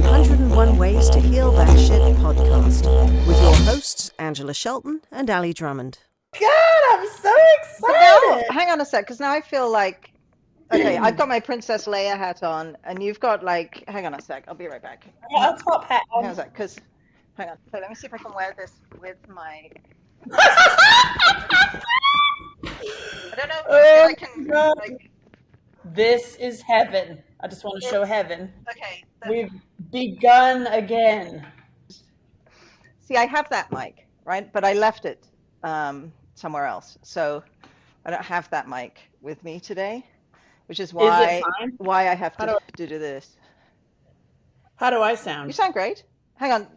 101 Ways to Heal That Shit podcast with your hosts, Angela Shelton and Ali Drummond. God, I'm so excited. Now, hang on a sec, because now I feel like, okay, I've got my Princess Leia hat on, and you've got like, hang on a sec, I'll be right back. Yeah, I'll top hat on. Hang on a sec, because, hang on, so let me see if I can wear this with my, I don't know if I can, like, this is heaven. I just want to show heaven. okay. We've begun again. See, I have that mic, right? But I left it somewhere else. So I don't have that mic with me today, which is why I have to do this. How do I sound? You sound great. Hang on.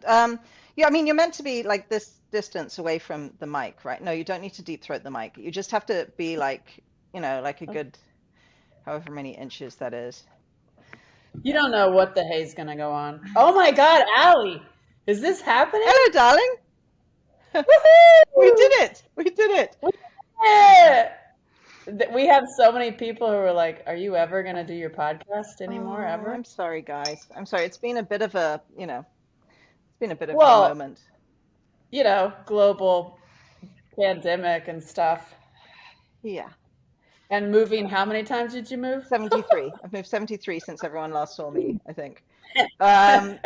Yeah, I mean, you're meant to be like this distance away from the mic, right? No, you don't need to deep throat the mic. You just have to be like, you know, like a good, however many inches that is. You don't know what the hay's going to go on. Oh my God, Ali, is this happening? Hello, darling. We did it. We did it. Yeah. We have so many people who are like, are you ever going to do your podcast anymore, ever? I'm sorry, guys. I'm sorry. It's been a bit of a, you know, it's been a bit of a moment. You know, global pandemic and stuff. Yeah. And moving, how many times did you move? 73. I've moved 73 since everyone last saw me, I think. I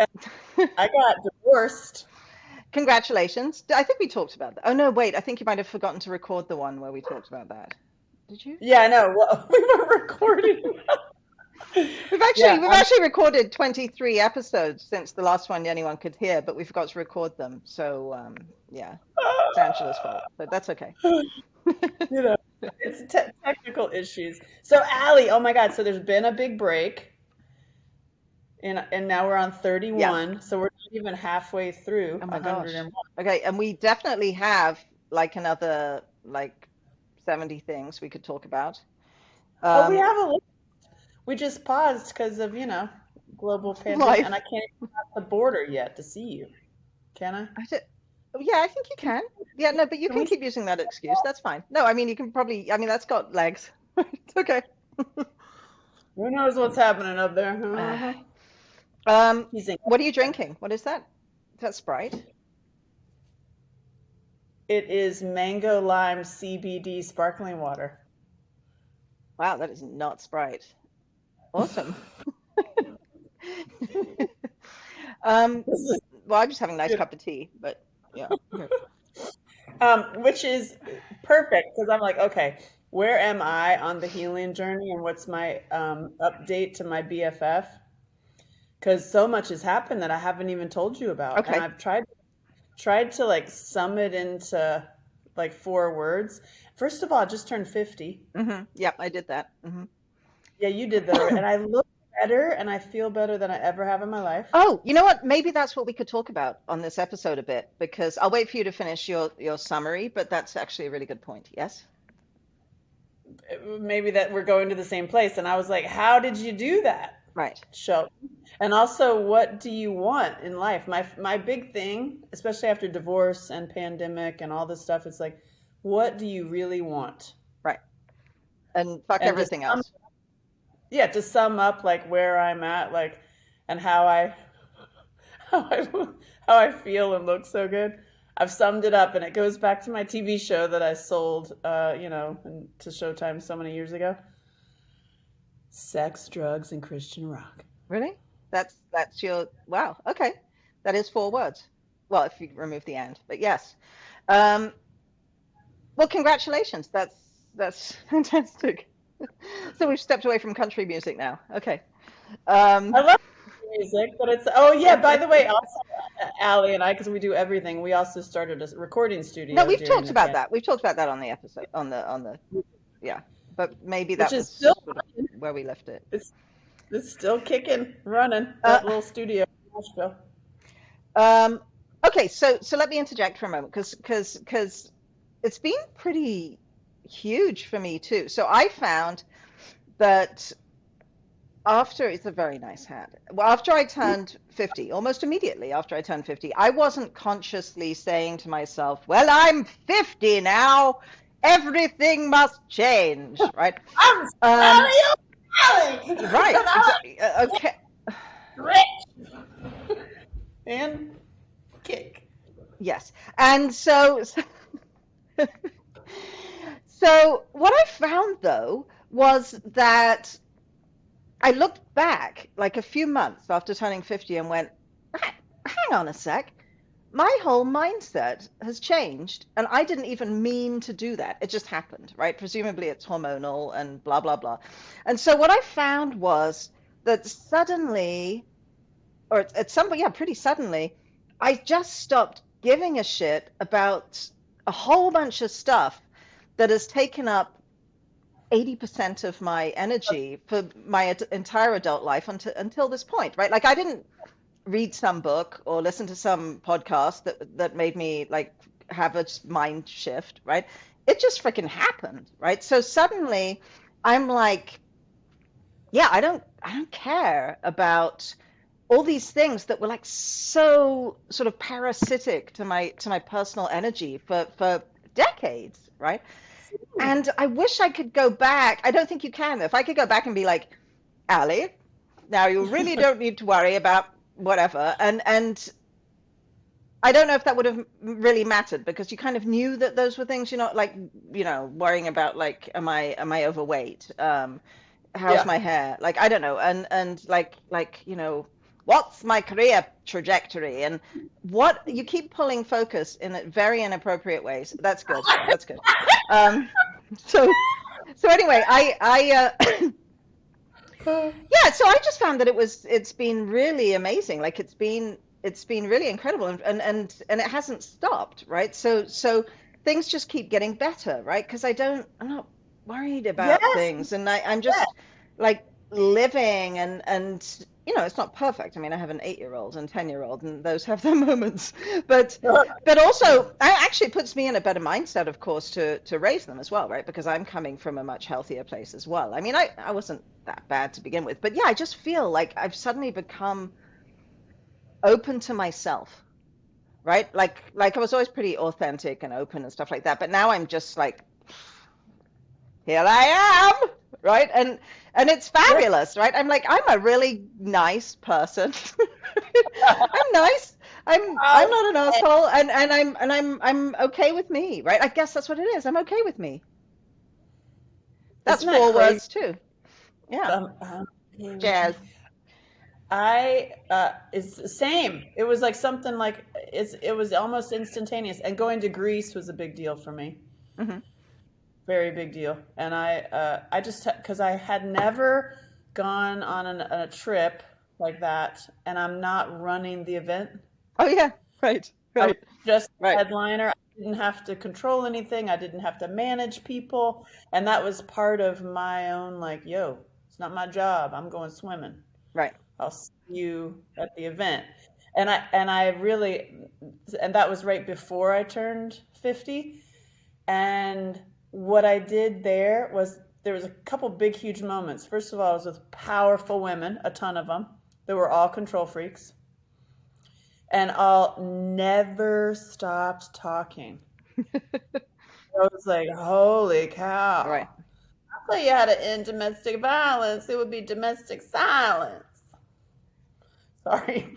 got divorced. Congratulations. I think we talked about that. Oh, no, wait. I think you might have forgotten to record the one where we talked about that. Did you? Yeah, I know. Well, we were recording. We've actually recorded 23 episodes since the last one anyone could hear, but we forgot to record them. So, yeah, it's Angela's fault, but that's okay. You know, it's technical issues. So, Ali, oh my God, so there's been a big break, and now we're on 31, yeah. So we're not even halfway through. Oh my gosh. Okay, and we definitely have like another like 70 things we could talk about. We have a list. We just paused because of, you know, global pandemic, and I can't even cross the border yet to see you. Can I? Yeah, I think you can. Yeah, no, but you can keep using that excuse. That's fine. No, I mean, you can probably, I mean, that's got legs. It's okay. Who knows what's happening up there? What are you drinking? What is that? Is that Sprite? It is mango lime CBD sparkling water. Wow, that is not Sprite. Awesome. Well, I'm just having a nice cup of tea, but yeah. Which is perfect because I'm like, okay, where am I on the healing journey, and what's my update to my BFF? Because so much has happened that I haven't even told you about, and I've tried to like sum it into like 4 words. First of all, I just turned 50. Mm-hmm. Yep, I did that. Mm-hmm. Yeah, you did that, and I look better, and I feel better than I ever have in my life. Oh, you know what? Maybe that's what we could talk about on this episode a bit, because I'll wait for you to finish your summary, but that's actually a really good point. Yes? Maybe that we're going to the same place, and I was like, how did you do that? Right. Shelton. And also, what do you want in life? My big thing, especially after divorce and pandemic and all this stuff, it's like, what do you really want? Right. And fuck everything else. Yeah, to sum up like where I'm at, like, and how I feel and look so good. I've summed it up, and it goes back to my TV show that I sold, you know, to Showtime so many years ago. Sex, drugs, and Christian rock. Really? That's your, wow. Okay. That is 4 words. Well, if you remove the and, but yes. Well, congratulations. That's fantastic. So we've stepped away from country music now. Okay. I love music, but it's, oh yeah, by the way, also Ali and I, because we do everything, we also started a recording studio. No, we've talked about that. We've talked about that on the episode, on the yeah. But maybe that was still where we left it. It's still kicking, running, that little studio in Nashville. Okay, so let me interject for a moment, because it's been pretty huge for me too. So I found that it's a very nice hat. Well, after I turned 50, almost immediately after I turned 50, I wasn't consciously saying to myself, well, I'm 50 now, everything must change, right? I'm sorry, Ali. Right. Okay. Rich. and kick. Yes. And so what I found though was that I looked back like a few months after turning 50 and went, hang on a sec. My whole mindset has changed, and I didn't even mean to do that. It just happened, right? Presumably it's hormonal and blah, blah, blah. And so what I found was that suddenly, or at some point, yeah, pretty suddenly, I just stopped giving a shit about a whole bunch of stuff that has taken up 80% of my energy for my entire adult life until this point, right? Like I didn't read some book or listen to some podcast that made me like have a mind shift, right? It just freaking happened, right? So suddenly I'm like, yeah, I don't care about all these things that were like so sort of parasitic to my personal energy for decades, right? And I wish I could go back. I don't think you can. If I could go back and be like, Ali, now you really don't need to worry about whatever. And I don't know if that would have really mattered because you kind of knew that those were things you're not like, worrying about like, am I overweight? How's my hair? Like, I don't know. And like, what's my career trajectory? And what you keep pulling focus in very inappropriate ways. That's good. That's good. So anyway, I yeah, so I just found that it's been really amazing. Like it's been really incredible and it hasn't stopped, right? So things just keep getting better, right? Because I'm not worried about things, and I'm just like living and it's not perfect. I mean, I have an 8-year-old and 10-year-old, and those have their moments. But also, it puts me in a better mindset, of course, to raise them as well, right? Because I'm coming from a much healthier place as well. I mean, I wasn't that bad to begin with, but yeah, I just feel like I've suddenly become open to myself, right? Like I was always pretty authentic and open and stuff like that, but now I'm just like, here I am, right? And it's fabulous, right? I'm like, I'm a really nice person. I'm nice. I'm not an asshole, and I'm okay with me, right? I guess that's what it is. I'm okay with me. That's 4 words too. Yeah. Jazz. It's the same. It was like something like it was almost instantaneous. And going to Greece was a big deal for me. Mm-hmm. Very big deal. And I just, because I had never gone on a trip like that, and I'm not running the event. Oh yeah, right. I was just headliner. I didn't have to control anything. I didn't have to manage people, and that was part of my own like, yo, it's not my job. I'm going swimming. Right. I'll see you at the event. And that was right before I turned 50. And what I did there was a couple big, huge moments. First of all, I was with powerful women, a ton of them. They were all control freaks. And all never stopped talking. I was like, holy cow. Right. I thought you had to end domestic violence. It would be domestic silence. Sorry.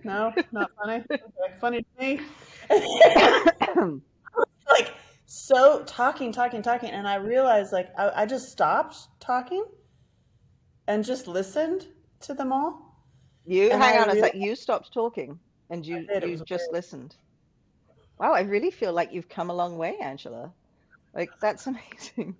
No, not funny. Okay, funny to me. Like, so talking. And I realized like, I just stopped talking and just listened to them all. Hang on a sec. You stopped talking and you just listened. Wow, I really feel like you've come a long way, Angela. Like, that's amazing.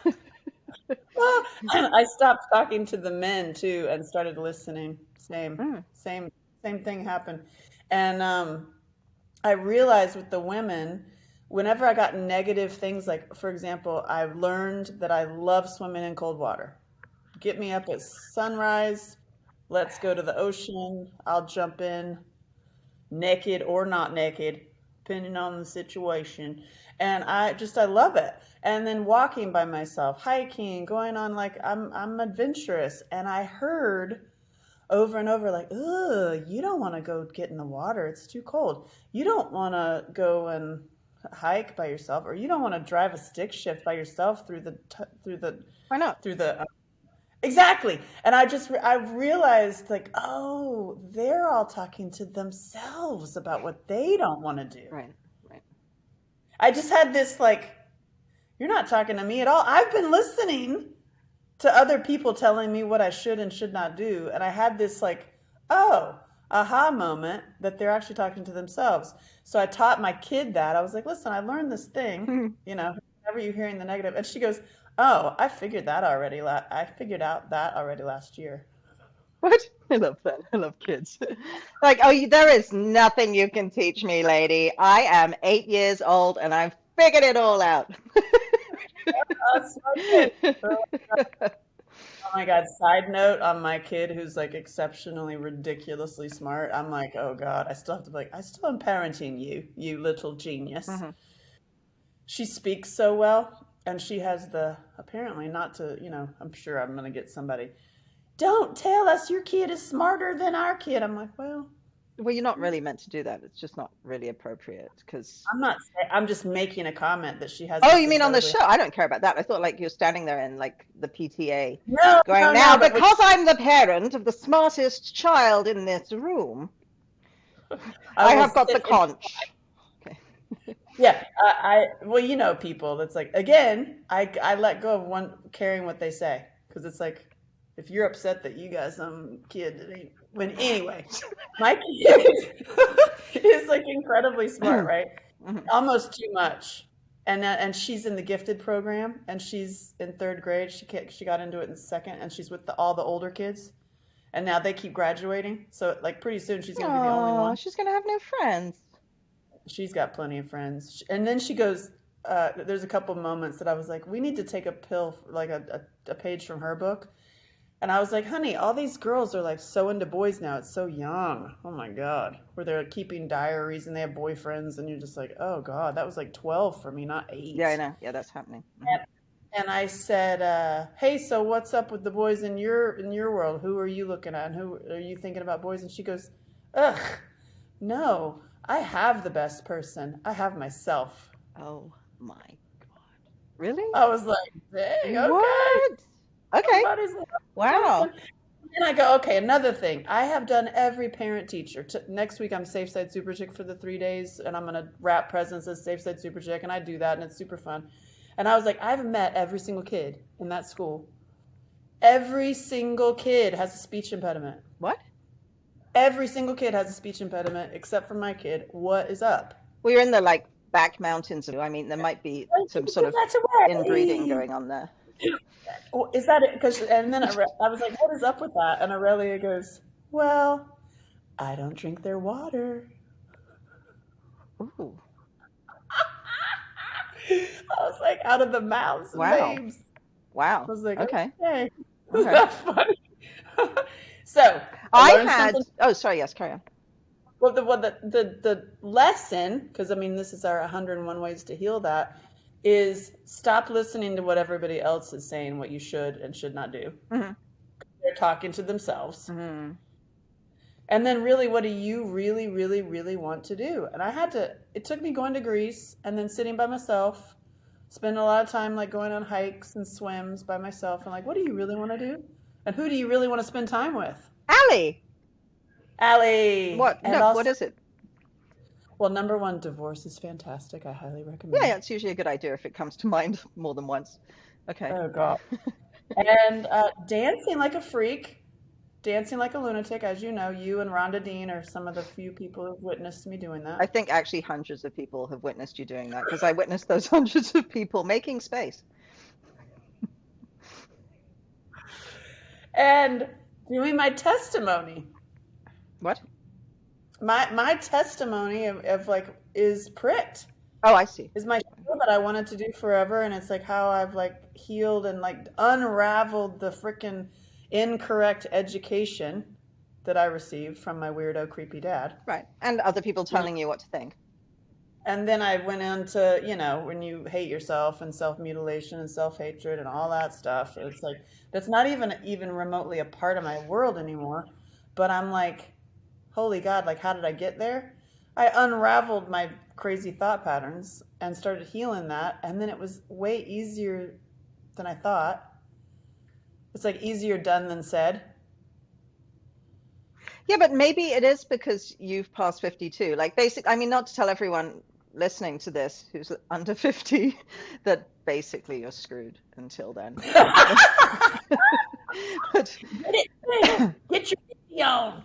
Well, I stopped talking to the men too and started listening. Same thing happened. And I realized with the women, whenever I got negative things, like, for example, I learned that I love swimming in cold water. Get me up at sunrise. Let's go to the ocean. I'll jump in, naked or not naked, depending on the situation. And I love it. And then walking by myself, hiking, going on, like, I'm adventurous. And I heard over and over, like, ugh, you don't want to go get in the water. It's too cold. You don't want to go and hike by yourself, or you don't want to drive a stick shift by yourself through the Why not? Exactly. And I realized like, oh, they're all talking to themselves about what they don't want to do. Right. Right. I just had this like, you're not talking to me at all. I've been listening to other people telling me what I should and should not do. And I had this like, oh, aha moment that they're actually talking to themselves. So I taught my kid that. I was like, listen, I learned this thing, whenever you're hearing the negative. And she goes, oh, I figured that already. I figured out that already last year. What? I love that. I love kids. Like, oh, there is nothing you can teach me, lady. I am 8 years old and I've figured it all out. That's so good. Oh my God. Side note on my kid who's like exceptionally ridiculously smart. I'm like, oh God, I still have to be like, I still am parenting you, you little genius. Mhm. She speaks so well, and she has apparently not to, I'm sure I'm going to get somebody, don't tell us your kid is smarter than our kid. I'm like, well, Well, you're not really meant to do that. It's just not really appropriate because. I'm just making a comment that she has Oh, this you mean on the incredibly, show? I don't care about that. I thought like you're standing there in like the PTA no, going, no, now no, but because I'm the parent of the smartest child in this room, I I will have got the sit conch. Okay. yeah, well, people, that's like, again, I let go of one caring what they say. Because it's like, if you're upset that you got some kid that ain't, anyway, my kid is like incredibly smart, right? Mhm. Almost too much. And she's in the gifted program, and she's in third grade. She got into it in second, and she's with all the older kids. And now they keep graduating. So like pretty soon she's going to be the only Oh, one. she's gonna have no friends. She's got plenty of friends. And then she goes, there's a couple moments that I was like, we need to take a pill, like a page from her book. And I was like, honey, all these girls are like so into boys now. It's so young. Oh my God. Where they're keeping diaries and they have boyfriends. And you're just like, oh God, that was like 12 for me, not 8. Yeah, I know. Yeah, that's happening. And I said, hey, so what's up with the boys in your world? Who are you looking at? And who are you thinking about boys? And she goes, ugh, no, I have the best person. I have myself. Oh my God. Really? I was like, dang, okay. What? Okay. Somebody's Wow. something. And I go, okay, another thing. I have done every parent teacher. Next week, I'm Safe Side Super Chick for the 3 days, and I'm going to wrap presents as Safe Side Super Chick, and I do that, and it's super fun. And I was like, I've met every single kid in that school. Every single kid has a speech impediment. What? Every single kid has a speech impediment except for my kid. What is up? Well, you're in the like back mountains. I mean, there might be some sort of That's away. inbreeding going on there. Is that it? And then I was like, what is up with that? And Aurelia goes, well, I don't drink their water. Ooh. I was like, out of the mouths of Wow. babes. Wow. I was like, Okay. okay. Okay. That's funny. So I learned had. something. Oh, sorry. Yes, carry on. Well, the lesson, because I mean, this is our 101 ways to heal that, is stop listening to what everybody else is saying, what you should and should not do. Mm-hmm. They're talking to themselves. Mm-hmm. And then really, what do you really, really, really want to do? And it took me going to Greece and then sitting by myself, spending a lot of time like going on hikes and swims by myself. And like, what do you really want to do? And who do you really want to spend time with? Allie. Allie. What? And No. also, What is it? well, number one, divorce is fantastic. I highly recommend. Yeah, it's usually a good idea if it comes to mind more than once. Okay. Oh God. And dancing like a freak, dancing like a lunatic. As you know, you and Rhonda Dean are some of the few people who've witnessed me doing that. I think actually hundreds of people have witnessed you doing that because I witnessed those hundreds of people making space. And doing my testimony. What? My testimony of like is pricked. Oh, I see. Is my show that I wanted to do forever, and it's like how I've like healed and like unraveled the freaking incorrect education that I received from my weirdo creepy dad. Right. And other people telling you what to think. And then I went into, when you hate yourself and self-mutilation and self-hatred and all that stuff. It's like that's not even remotely a part of my world anymore. But I'm like, holy God, like how did I get there? I unraveled my crazy thought patterns and started healing that, and then it was way easier than I thought. It's like easier done than said. Yeah, but maybe it is because you've passed 52. Like I mean, not to tell everyone listening to this who's under 50 that basically you're screwed until then. But Get it, get your 50 on.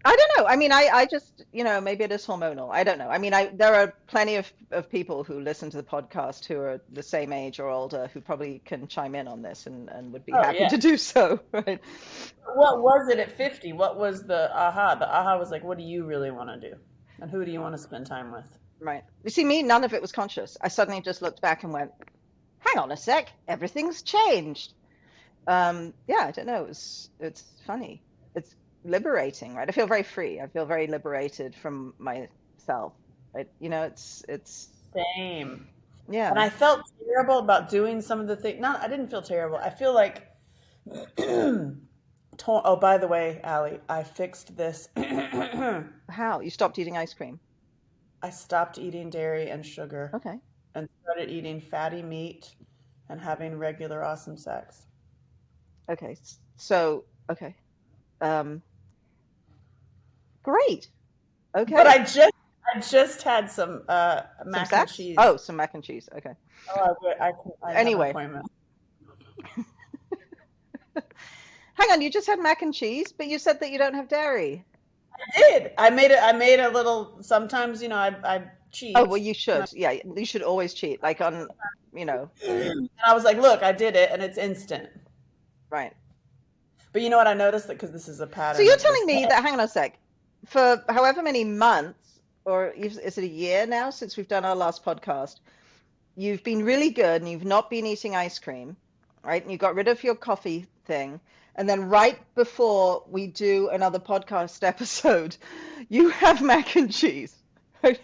I don't know. I mean, I just, maybe it is hormonal. I don't know. I mean, there are plenty of people who listen to the podcast who are the same age or older who probably can chime in on this and would be Oh, happy yeah. to do so, right? What was it at 50? What was the aha? The aha was like, what do you really want to do? And who do you want to spend time with? Right. You see, me, none of it was conscious. I suddenly just looked back and went, hang on a sec, everything's changed. Yeah, I don't know. It's funny. It's liberating, right? I feel very free. I feel very liberated from myself. Right? It's Same. yeah. And I felt terrible about doing some of the things. No, I didn't feel terrible. I feel like, oh, by the way, Allie, I fixed this. How? You stopped eating ice cream? I stopped eating dairy and sugar Okay. and started eating fatty meat and having regular awesome sex. Okay. So, okay. Great. Okay. But I just had some mac and sex? cheese. Oh, some mac and cheese. Okay. Oh, I have Anyway. an appointment. Hang on, you just had mac and cheese, but you said that you don't have dairy. I did. I made a little. Sometimes, I cheat. Oh, well, you should. Yeah, you should always cheat. Like on, And I was like, look, I did it, and it's instant. right. But you know what I noticed? That because this is a pattern. So you're of telling this- me that, hang on a sec, for however many months, or is it a year now since we've done our last podcast, you've been really good and you've not been eating ice cream, right? And you got rid of your coffee thing. And then right before we do another podcast episode, you have mac and cheese. Right?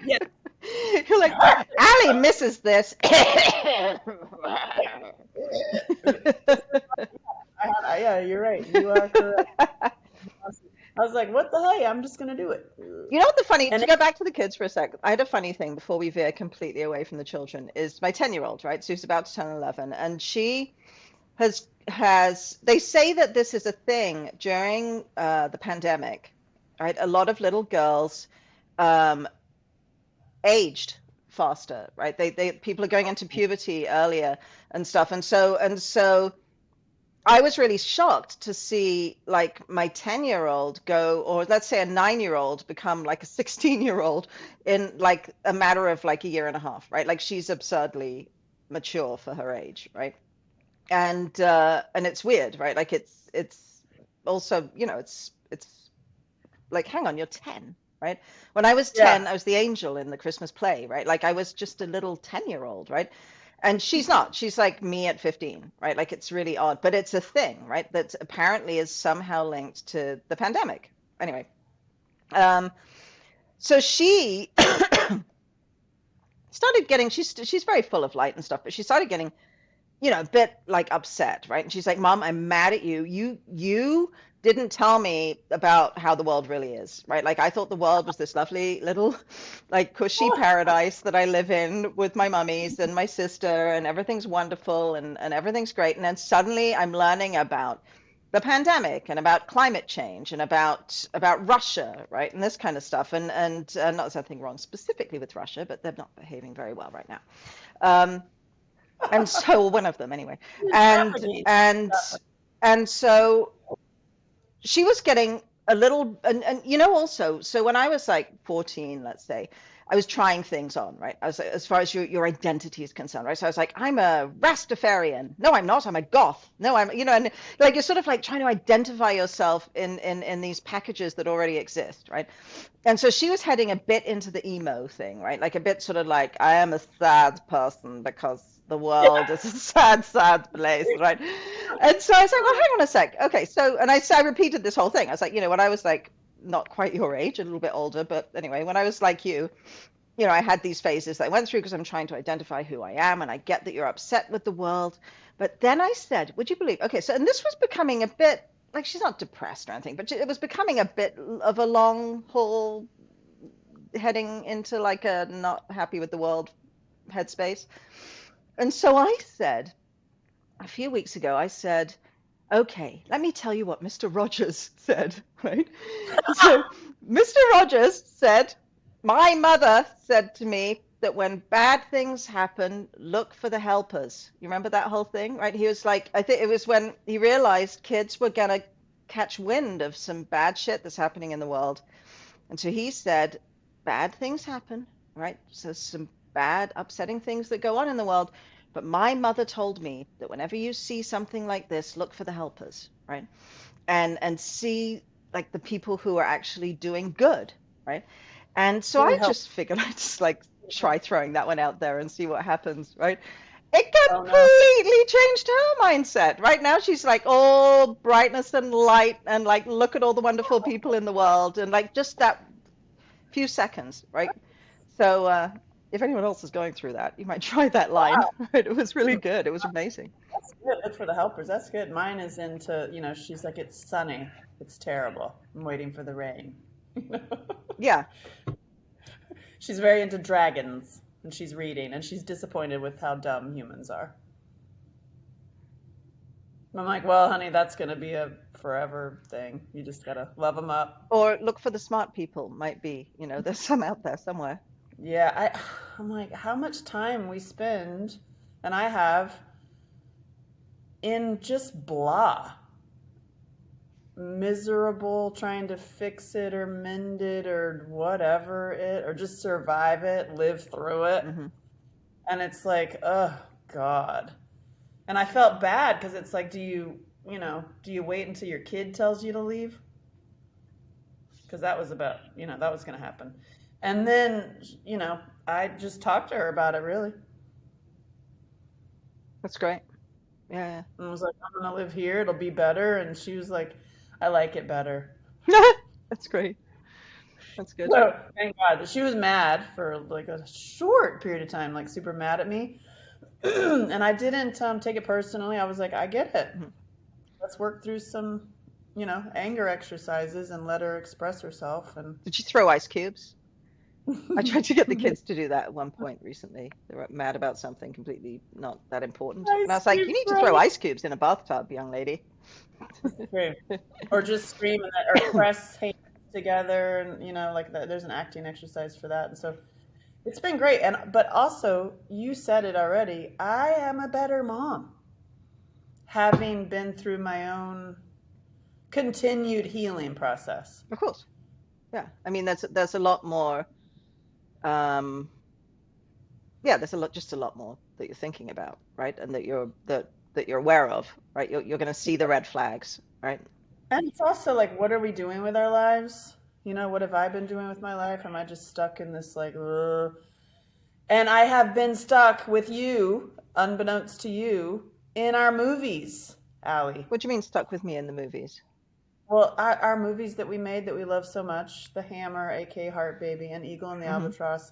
Yeah. You're like, Allie misses this. Yeah, you're right. You are correct. I was like, what the hey? I'm just gonna do it. You know what the funny, And to go back to the kids for a sec, I had a funny thing before we veer completely away from the children, is my 10-year-old, right? So she's about to turn 11, and she has, they say that this is a thing during the pandemic, right? A lot of little girls aged faster, right? People are going into puberty earlier and stuff. And so I was really shocked to see like my 10-year-old go, or let's say a 9-year-old become like a 16-year-old in like a matter of like a year and a half, right? Like she's absurdly mature for her age, right? And it's weird, right? Like it's also, it's like, hang on, you're 10, right? When I was 10, Yeah. I was the angel in the Christmas play, right? Like I was just a little 10-year-old, right? And she's not. She's like me at 15, right? Like it's really odd, but it's a thing, right? That apparently is somehow linked to the pandemic. Anyway, so she started getting, she's very full of light and stuff, but she started getting, a bit like upset, right? And she's like, Mom, I'm mad at you. You didn't tell me about how the world really is, right? Like I thought the world was this lovely little like cushy paradise that I live in with my mummies and my sister, and everything's wonderful and everything's great. And then suddenly I'm learning about the pandemic and about climate change and about Russia, right? And this kind of stuff. And not there's anything wrong specifically with Russia, but they're not behaving very well right now. And so one of them anyway. And so she was getting a little, and also, so when I was like 14, let's say, I was trying things on, right? I was like, as far as your identity is concerned, right? So I was like, I'm a Rastafarian. No, I'm not. I'm a goth. No, I'm, and like you're sort of like trying to identify yourself in these packages that already exist, right? And so she was heading a bit into the emo thing, right? Like a bit sort of like, I am a sad person because the world is a sad, sad place, right? And so I was like, well, hang on a sec. Okay, so, and I repeated this whole thing. I was like, when I was like, not quite your age, a little bit older, but anyway, when I was like you, I had these phases that I went through because I'm trying to identify who I am, and I get that you're upset with the world. But then I said, would you believe, okay, so, and this was becoming a bit, like she's not depressed or anything, but it was becoming a bit of a long haul heading into like a not happy with the world headspace. And so I said, a few weeks ago, I said, okay, let me tell you what Mr. Rogers said, right? So, Mr. Rogers said, my mother said to me that when bad things happen, look for the helpers. You remember that whole thing, right? He was like, I think it was when he realized kids were going to catch wind of some bad shit that's happening in the world. And so he said, bad things happen, right? So some bad, upsetting things that go on in the world. But my mother told me that whenever you see something like this, look for the helpers, right? And see like the people who are actually doing good, right? And so Doing I help. just figured I'd just like try throwing that one out there and see what happens, right? It Oh no. completely changed her mindset. Right now she's like all brightness and light and like look at all the wonderful people in the world and like just that few seconds, right? So if anyone else is going through that, you might try that line. Wow. Right? It was really good. It was amazing. That's good. Look for the helpers. That's good. Mine is into, she's like, it's sunny. It's terrible. I'm waiting for the rain. Yeah. She's very into dragons and she's reading and she's disappointed with how dumb humans are. I'm like, well, honey, that's going to be a forever thing. You just got to love them up. Or look for the smart people. Might be, there's some out there somewhere. Yeah, I'm like, how much time we spend, and I have, in just blah, miserable, trying to fix it or mend it or whatever it, or just survive it, live through it. Mm-hmm. And it's like, oh God. And I felt bad because it's like, do you wait until your kid tells you to leave? Because that was about, that was going to happen. And then, I just talked to her about it, really. That's great. Yeah. And I was like, I'm going to live here. It'll be better. And she was like, I like it better. That's great. That's good. So, thank God. She was mad for like a short period of time, like super mad at me. And I didn't take it personally. I was like, I get it. Mm-hmm. Let's work through some, anger exercises and let her express herself. And Did you throw ice cubes? I tried to get the kids to do that at one point recently. They were mad about something completely not that important. And I was like, you need to throw ice cubes in a bathtub, young lady. Or just scream or press hands together, and like that. There's an acting exercise for that, and so it's been great. But also, you said it already. I am a better mom, having been through my own continued healing process. Of course, yeah. I mean, there's a lot more. There's just a lot more that you're thinking about, right? And that you're aware of, right? You're going to see the red flags, right? And it's also like, what are we doing with our lives? What have I been doing with my life? Am I just stuck in this like, ugh? And I have been stuck with you, unbeknownst to you, in our movies, Allie. What do you mean stuck with me in the movies? Well, our movies that we made that we love so much, The Hammer, A.K. Heart Baby, and Eagle and the Albatross,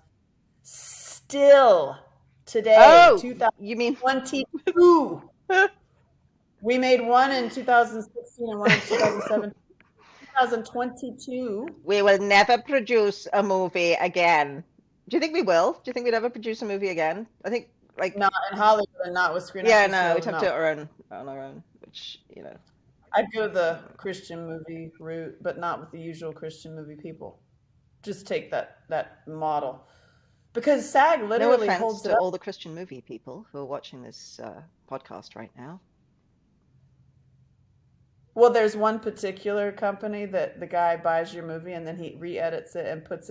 still today, 2022. We made one in 2016 and one in 2017. 2022. We will never produce a movie again. Do you think we will? Do you think we'd ever produce a movie again? I think like not in Hollywood and not with Screen. Yeah, no, we'd have to on our own, which I'd go the Christian movie route, but not with the usual Christian movie people. Just take that model. Because SAG literally holds to all the Christian movie people who are watching this podcast right now. Well, there's one particular company that the guy buys your movie and then he re-edits it and puts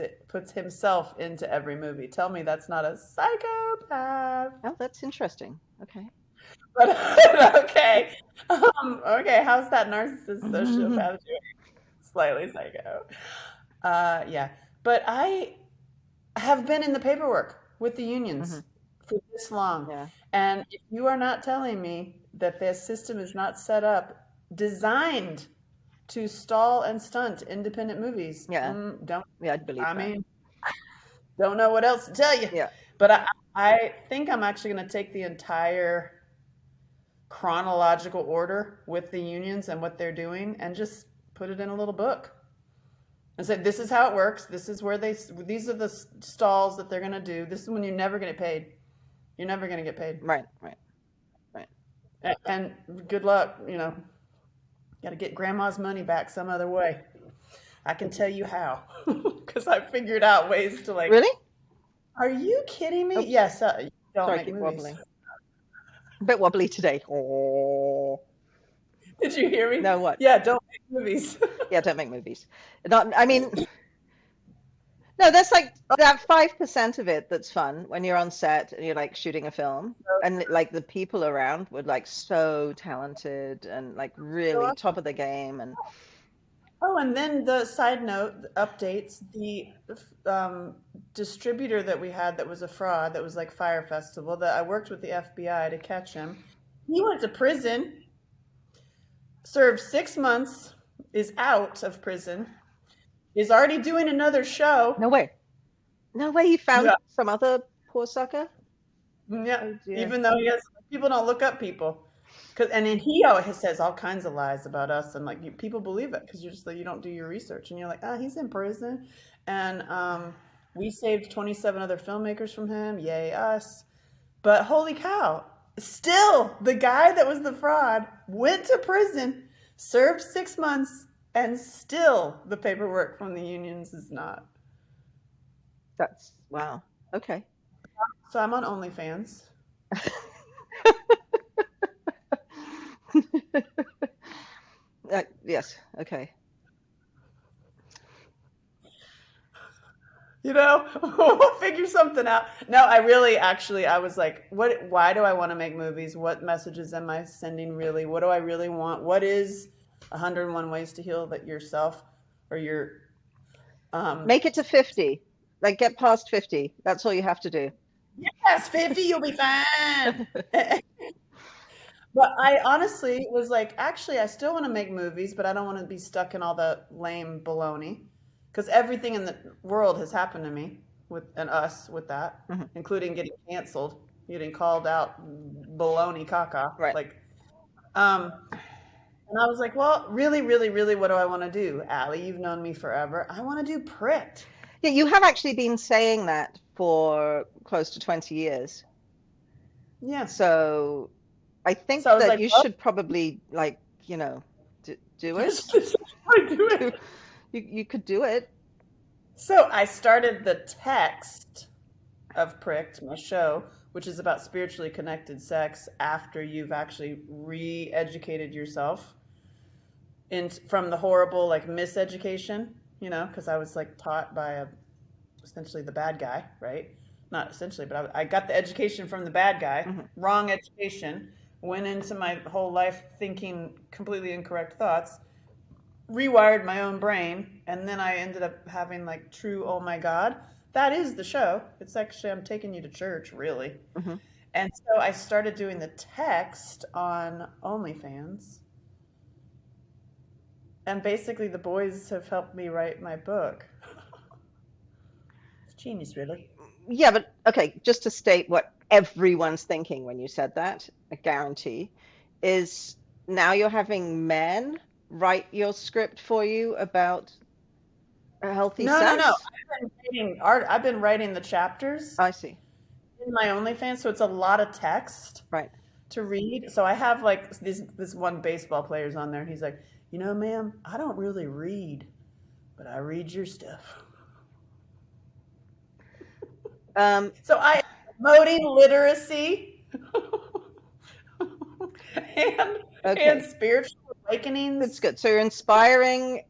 himself into every movie. Tell me that's not a psychopath. Oh, that's interesting. Okay. But okay. Okay, how's that narcissist sociopath doing? Slightly psycho. Yeah. But I have been in the paperwork with the unions for this long. Yeah. And if you are not telling me that this system is not set up, designed to stall and stunt independent movies, I'd believe that. Don't know what else to tell you. Yeah. But I think I'm actually going to take the entire chronological order with the unions and what they're doing and just put it in a little book and say, this is how it works. This is where these are the stalls that they're going to do. This is when you're never going to get paid. You're never going to get paid. Right. And good luck, got to get grandma's money back some other way. I can tell you how, because I figured out ways to like. Really? Are you kidding me? Oops. Yes. Don't Sorry, make keep movies. wobbling. A bit wobbly today. Oh. Did you hear me? No, what? Yeah, don't make movies. Yeah, don't make movies. I mean, no, that's like that 5% of it that's fun when you're on set and you're like shooting a film, and like the people around were like so talented and like really top of the game. And Oh, and then the side note updates, the distributor that we had that was a fraud, that was like Fire Festival, that I worked with the FBI to catch him. He went to prison, served 6 months, is out of prison, is already doing another show. no way, he found Yeah. some other poor sucker. Yeah, Oh, dear. even though people don't look up people. And then he always says all kinds of lies about us, and like people believe it because you're just like, you don't do your research, and you're like, he's in prison, and we saved 27 other filmmakers from him, yay us! But holy cow, still the guy that was the fraud went to prison, served 6 months, and still the paperwork from the unions is not. That's wow. Okay. So I'm on OnlyFans. Yes. Okay. We'll figure something out. No, I really, actually, I was like, why do I want to make movies? What messages am I sending really? What do I really want? What is 101 Ways to Heal That Yourself or your, Make it to 50. Like get past 50. That's all you have to do. yes, 50, you'll be fine. But I honestly was like, actually, I still want to make movies, but I don't want to be stuck in all the lame baloney. Because everything in the world has happened to me with that, including getting canceled, getting called out baloney caca. Right. Like, and I was like, well, really, really, really, what do I want to do? Allie, you've known me forever. I want to do Pricked. Yeah, you have actually been saying that for close to 20 years. Yeah. So I think So I was that like, you well- should probably like, do it. I do it. You could do it. So I started the text of Pricked, my show, which is about spiritually connected sex after you've actually re-educated yourself from the horrible like miseducation, because I was like taught by essentially the bad guy, right? Not essentially, but I got the education from the bad guy, wrong education, went into my whole life thinking completely incorrect thoughts, rewired my own brain, and then I ended up having like true, oh my God, that is the show. It's actually, I'm taking you to church, really. And so I started doing the text on OnlyFans. And basically the boys have helped me write my book. It's genius, really. Yeah, but okay, just to state what everyone's thinking when you said that, I guarantee, is now you're having men write your script for you about a healthy sex? No. I've been writing art. I've been writing the chapters I see. in my OnlyFans, so it's a lot of text Right. to read. So I have like this one baseball player's on there, and he's like, ma'am, I don't really read, but I read your stuff. So I am promoting literacy and spiritual awakenings. That's good. So you're inspiring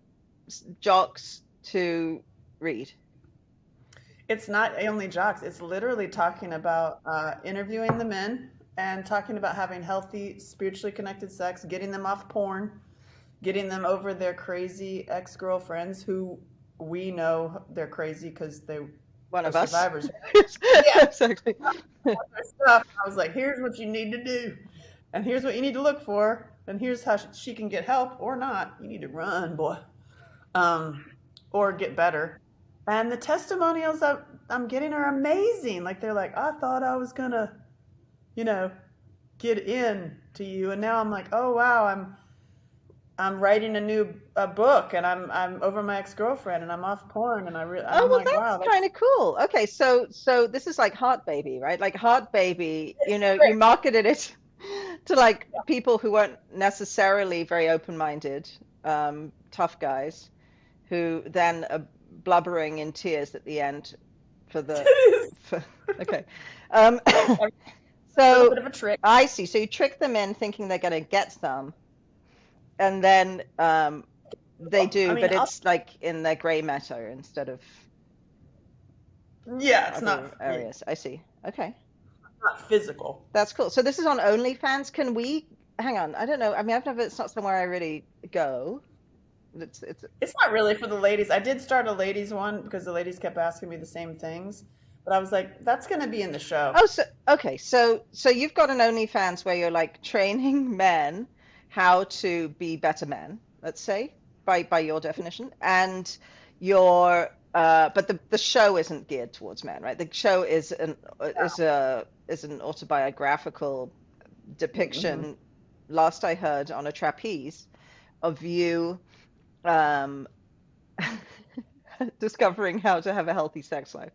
jocks to read. It's not only jocks. It's literally talking about interviewing the men and talking about having healthy, spiritually connected sex, getting them off porn, getting them over their crazy ex-girlfriends who we know they're crazy because they One are of us. survivors. Yeah, exactly. Stuff. I was like, here's what you need to do, and here's what you need to look for, and here's how she can get help or not. You need to run, boy, or get better. And the testimonials I'm getting are amazing. Like they're like, I thought I was gonna, get in to you, and now I'm like, oh wow, I'm writing a book, and I'm over my ex-girlfriend, and I'm off porn, and I'm like, that's wow, kind of cool. Okay, so this is like Heart Baby, right? Like Heart Baby, you marketed it to like people who weren't necessarily very open-minded, tough guys, who then are blubbering in tears at the end for the for okay. Um, A little so bit of a trick. I see. So you trick them in thinking they're going to get some, and then they do, I mean, but it's like in the gray matter instead of yeah, it's other not areas. I see. Okay. physical. That's cool. So this is on OnlyFans. Can we hang on? I don't know. I mean, I've never. It's not somewhere I really go. It's. It's not really for the ladies. I did start a ladies one because the ladies kept asking me the same things, but I was like, that's going to be in the show. Oh, so okay. So you've got an OnlyFans where you're like training men how to be better men. Let's say by your definition, and your but the show isn't geared towards men, right? The show is an autobiographical depiction, last I heard, on a trapeze of you discovering how to have a healthy sex life.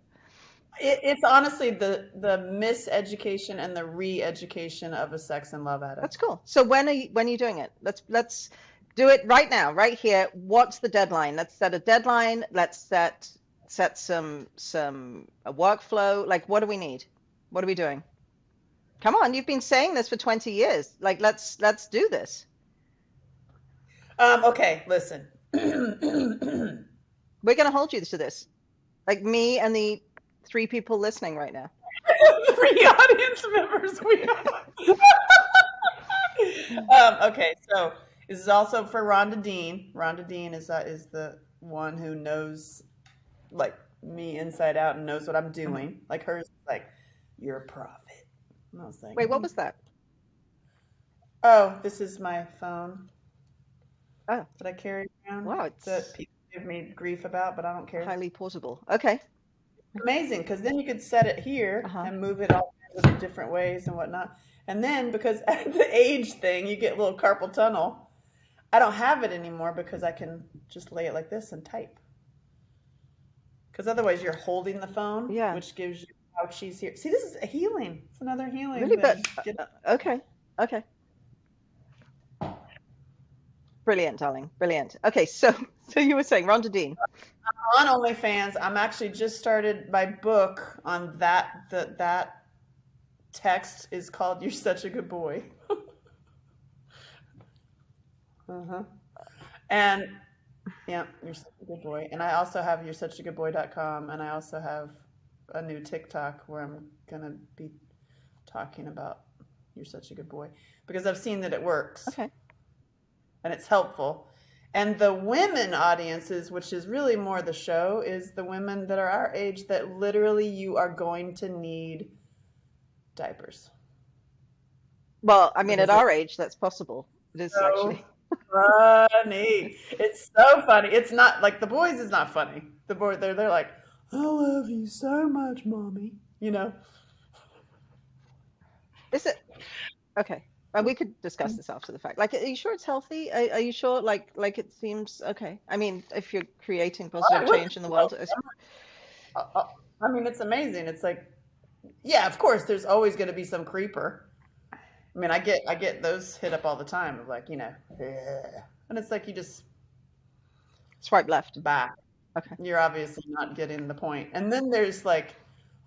It's honestly the miseducation and the re-education of a sex and love addict. That's cool. So when are you doing it? Let's do it right now, right here. What's the deadline? Let's set a deadline. Let's set some a workflow. Like, what do we need? What are we doing? Come on, you've been saying this for 20 years. Like, let's do this. Okay, listen. We're going to hold you to this. Like me and the 3 people listening right now. 3 audience members we have. Okay, so this is also for Rhonda Dean. Rhonda Dean is the one who knows like me inside out and knows what I'm doing. Like hers is like, you're a prophet. And I was like, Wait, what was that? Oh, this is my phone. Oh, That I carry around. wow, it's That people give me grief about, but I don't care. highly portable. Okay. Amazing, because then you could set it here Uh-huh. and move it all kinds of different ways and whatnot. And then because at the age thing, you get a little carpal tunnel. I don't have it anymore because I can just lay it like this and type. Because otherwise you're holding the phone, Yeah. which gives you ouchies here. See, this is a healing. It's another healing Really, thing. but okay. Brilliant, darling. Brilliant. Okay, so you were saying Rhonda Dean. On OnlyFans, I'm actually just started my book on that. That text is called "You're Such a Good Boy." And yeah, you're such a good boy. And I also have you're such a good boy.com, and I also have a new TikTok where I'm gonna be talking about you're such a good boy because I've seen that it works. Okay. And it's helpful. And the women audiences, which is really more the show, is the women that are our age that literally you are going to need diapers. Well, I mean, Because at our age, that's possible. It is so actually. funny. It's so funny. It's not like the boys is not funny. The boys they're like, I love you so much, mommy. You know. Is it? Okay. We could discuss this after the fact. Like, are you sure it's healthy? Are you sure? Like it seems okay. I mean, if you're creating positive change in the world, I mean, it's amazing. It's like, yeah, of course, there's always going to be some creeper. I mean, I get those hit up all the time of like, and it's like you just swipe left. back. Okay. You're obviously not getting the point. And then there's like,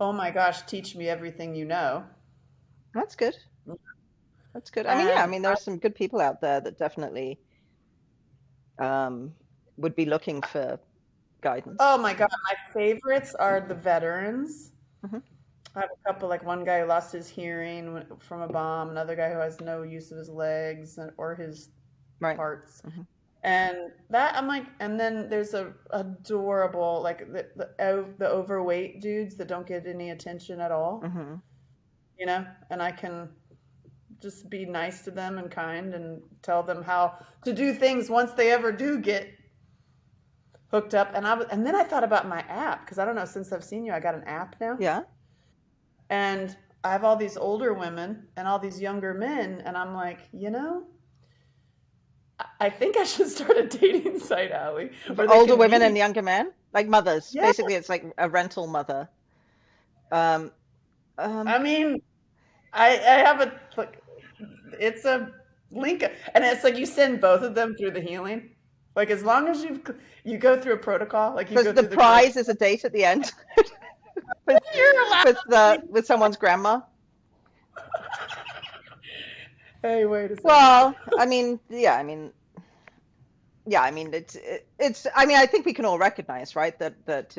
oh my gosh, teach me everything you know. That's good. That's good. I mean, yeah. I mean, there are some good people out there that definitely would be looking for guidance. Oh my God, my favorites are the veterans. Mm-hmm. I have a couple, like one guy who lost his hearing from a bomb, another guy who has no use of his legs or his parts. Mm-hmm. And that I'm like, and then there's a adorable, like the overweight dudes that don't get any attention at all, and I can just be nice to them and kind and tell them how to do things once they ever do get hooked up. And then I thought about my app, because I don't know, since I've seen you, I got an app now. Yeah. And I have all these older women and all these younger men, and I'm like, I think I should start a dating site, Allie. Older women and younger men, like mothers. Yeah. Basically, it's like a rental mother. I mean, I have it's a link, and it's like you send both of them through the healing. Like as long as you go through a protocol, like you So go the through the prize is a date at the end with you're allowed. with someone's grandma. Hey, wait a second. Well, I mean, it's. I mean, I think we can all recognize, right, that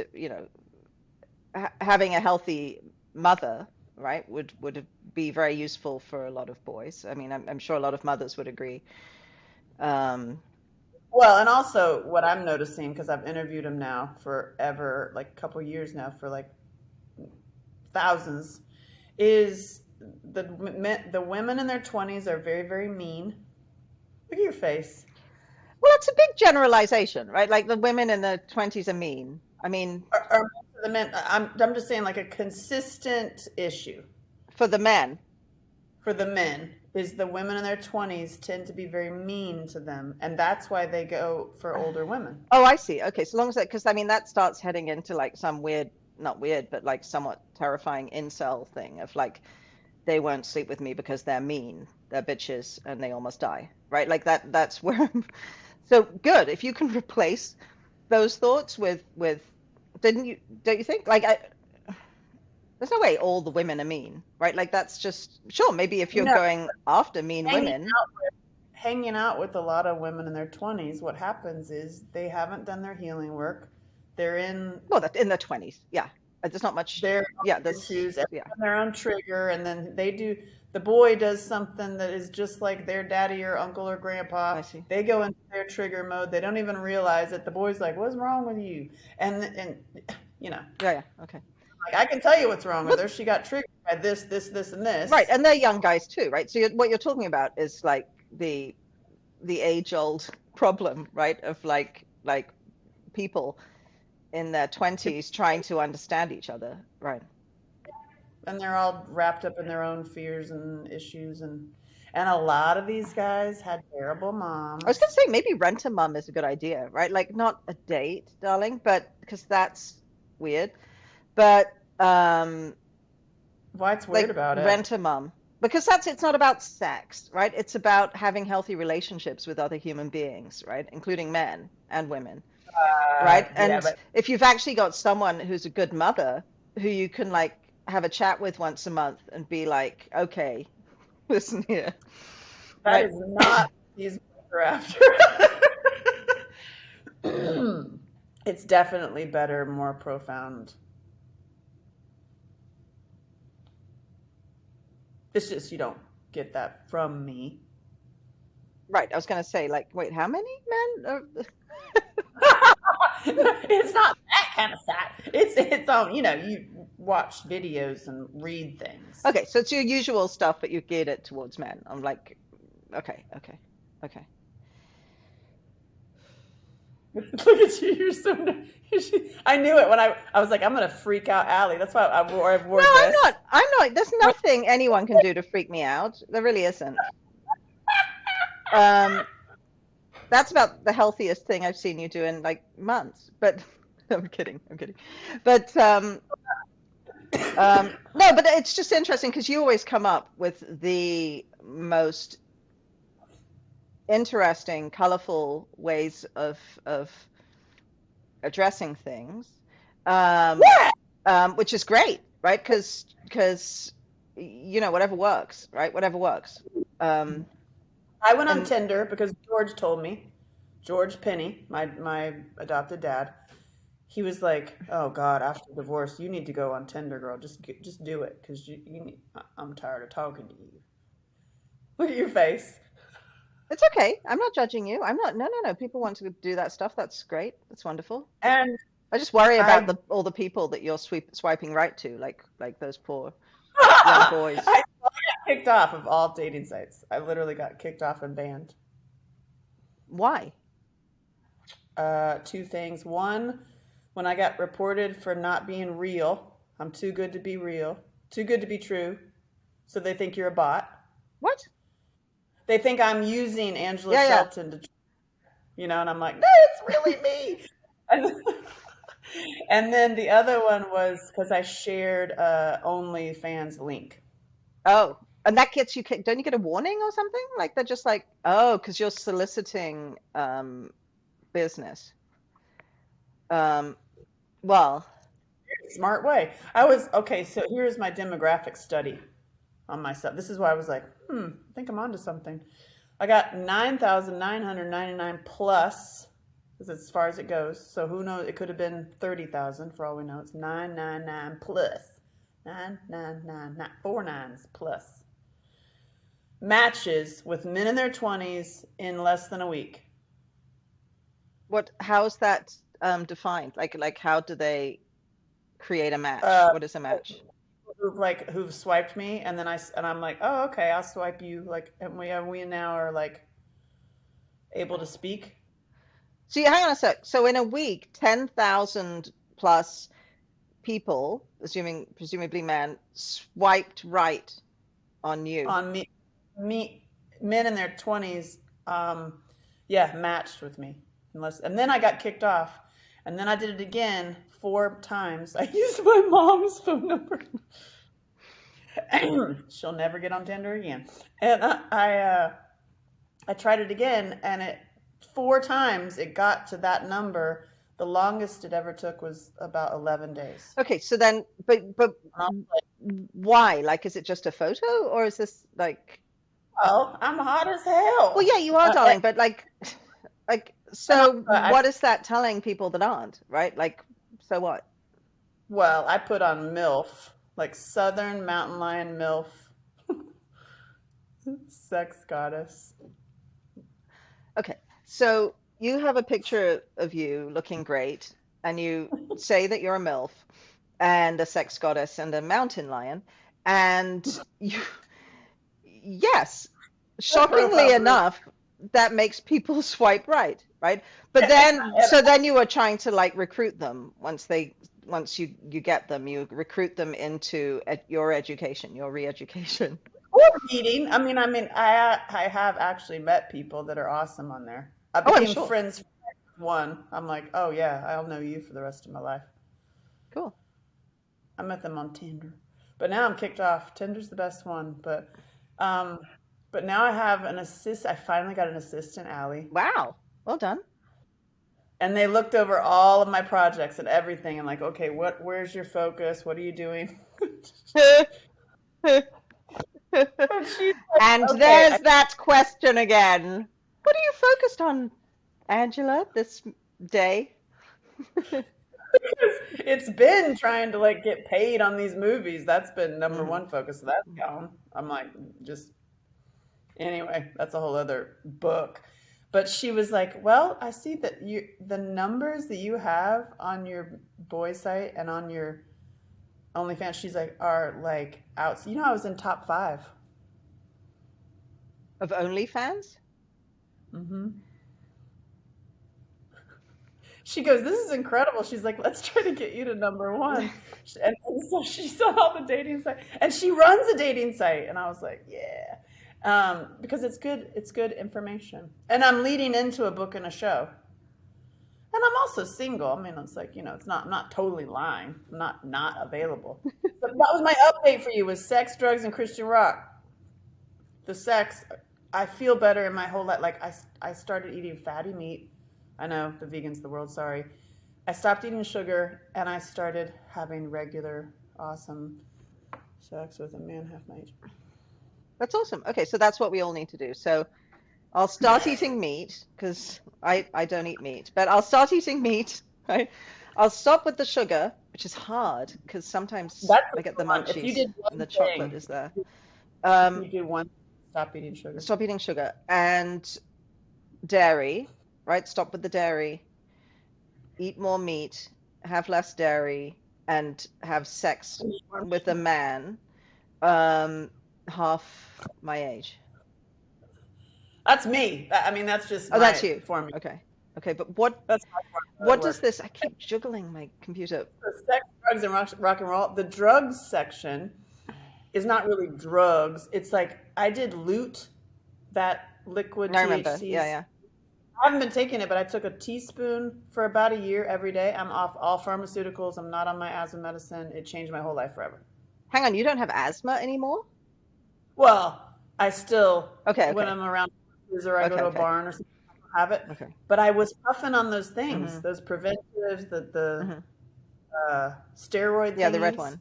having a healthy mother, right, would be very useful for a lot of boys. I mean, I'm sure a lot of mothers would agree. Um, Well, and also what I'm noticing, because I've interviewed him now forever, like a couple years now, for like thousands, is the women in their 20s are very, very mean. Look at your face. well, it's a big generalization, right? Like the women in the 20s are mean. I mean, Or the men, I'm just saying, like a consistent issue for the men. for the men is the women in their 20s tend to be very mean to them, and that's why they go for older women. Oh, I see. Okay, so long as that, because I mean that starts heading into like some weird, not weird, but like somewhat terrifying incel thing of like they won't sleep with me because they're mean, they're bitches, and they almost die, right? Like that's where. So good if you can replace those thoughts with, didn't you? Don't you think? Like there's no way all the women are mean, right? Like that's just sure. Maybe if you're No, going after mean hanging women, out hanging out with a lot of women in their 20s, what happens is they haven't done their healing work. They're in well, that in the 20s, yeah. There's not much. their Yeah, own there's issues, yeah. on their own trigger, and then the boy does something that is just like their daddy or uncle or grandpa. I see. They go into their trigger mode. They don't even realize it. The boy's like, "What's wrong with you?" And you know, Yeah, okay. like I can tell you what's wrong with her. She got triggered by this, and Right, this. and they're young guys too, right? So what you're talking about is like the age-old problem, right? Of like people in their 20s trying to understand each other, right? And they're all wrapped up in their own fears and issues, and a lot of these guys had terrible I was gonna moms. say maybe rent a mum is a good idea, right? Like not a date, darling, but because that's weird. But What's weird like about it? rent a mum. Because it's not about sex, right? It's about having healthy relationships with other human beings, right? Including men and women, right? Yeah, And but if you've actually got someone who's a good mother who you can like have a chat with once a month and be like, okay, listen here, that right? is not what these boys are after. It's definitely better, more profound. It's just you don't get that from me. Right. I was gonna say, like, wait, how many men? It's not that kind of sad. It's you watch videos and read things. Okay, so it's your usual stuff, but you geared it towards men. I'm like, okay, okay, okay. Look at you, you're so. I knew it when I was like, I'm gonna freak out Allie. That's why I wore No, I'm this. not. I'm not. There's nothing anyone can do to freak me out. There really isn't. Um, that's about the healthiest thing I've seen you do in like months. But I'm kidding. I'm kidding. But no, but it's just interesting because you always come up with the most interesting, colorful ways of addressing things, um, Yeah. which is great, right? Because whatever works, right? Whatever works. I went on And Tinder because George told me. George Penny, my adopted dad, he was like, "Oh God, after divorce, you need to go on Tinder, girl. Just do it, because I'm tired of talking to you." Look at your face. it's okay. I'm not judging you. I'm not. No, no, no. People want to do that stuff. That's great. That's wonderful. And I just worry about I, all the people that you're swiping right to, like those poor young I boys. got kicked off of all dating sites. I literally got kicked off and banned. Why? Two things. One, when I got reported for not being real, I'm too good to be real, too good to be true. So they think you're a bot. What? They think I'm using Angela Yeah, yeah. Shelton to, and I'm like, no, it's really me. And, and then the other one was because I shared OnlyFans link. Oh, And that gets you kicked. Don't you get a warning or something? Like they're just like, oh, because you're soliciting business. Um, well, Smart way. I was okay. So here's my demographic study on myself. This is why I was like, I think I'm onto something. I got 9,999 plus, is as far as it goes. So who knows? It could have been 30,000 for all we know. It's 999 plus 999, 4 nines plus matches with men in their 20s in less than a week. how's that defined? Like how do they create a match? Uh, What is a match? who've swiped me, and then I'm like, oh, okay, I'll swipe you. Like, and we now are like able to speak. So hang on a sec. So in a week, 10,000 plus people, presumably men, swiped right on you. On me, men in their 20s, yeah, matched with me. And then I got kicked off, and then I did it again 4 times. I used my mom's phone number. She'll never get on Tinder again. And I tried it again, and 4 times it got to that number. The longest it ever took was about 11 days. Okay, so then, but why? Like, is it just a photo, or is this like? Well, I'm hot as hell. Well, yeah, you are, darling, but so I- what is that telling people that aren't, right? Like, so what? Well, I put on MILF, like Southern Mountain Lion MILF, sex goddess. Okay, so you have a picture of you looking great, and you say that you're a MILF and a sex goddess and a mountain lion, and yes, shockingly enough, that makes people swipe right, right? But then you are trying to like recruit them once you get them, you recruit them into your education, your re-education. Or meeting. I have actually met people that are awesome on there. I Oh, I'm became sure. friends with one. I'm like, oh yeah, I'll know you for the rest of my life. Cool. I met them on Tinder, but now I'm kicked off. Tinder's the best one, but now I have an assist. I finally got an assistant, Allie. Wow. Well done. And they looked over all of my projects and everything, and like, okay, where's your focus? What are you doing? And she's like, And okay, there's that question again. What are you focused on, Angela, this day? it's been trying to like get paid on these movies. That's been number one focus. So that's gone. I'm like, just anyway, that's a whole other book. But she was like, well, I see that the numbers that you have on your boy site and on your OnlyFans, she's like, are like out. You know, I was in top 5. Of OnlyFans? Mm-hmm. She goes, this is incredible. She's like, let's try to get you to number 1. And so she's on all the dating sites, and she runs a dating site. And I was like, yeah. Because it's good information. And I'm leading into a book and a show. And I'm also single. I mean, it's like, I'm not totally lying. I'm not available. But that was my update for you, was sex, drugs, and Christian rock. The sex, I feel better in my whole life. Like I started eating fatty meat. I know, the vegans, the world, sorry. I stopped eating sugar, and I started having regular, awesome sex with a man half my age. That's awesome. Okay, so that's what we all need to do. So I'll start eating meat because I don't eat meat, but I'll start eating meat, right? I'll stop with the sugar, which is hard because sometimes I get the munchies If you did one and the chocolate thing, is there. you do one, stop eating sugar. Stop eating sugar and dairy, right? Stop with the dairy, eat more meat, have less dairy, and have sex with a man half my age. That's me. That's just That's you. formula. Okay, but what That's my formula. what does this? I keep juggling my computer. The sex, drugs, and rock and roll. The drugs section is not really drugs. It's like I did loot, that liquid I remember. THC. Yeah. I haven't been taking it, but I took a teaspoon for about a year every day. I'm off all pharmaceuticals. I'm not on my asthma medicine. It changed my whole life forever. Hang on, you don't have asthma anymore? Well, I still, Okay, when okay, I'm around or I go okay, to a okay, barn or something, I have it. okay. But I was puffing on those things, Hmm. those preventatives, the Hmm. steroid Yeah, the red thingies. one.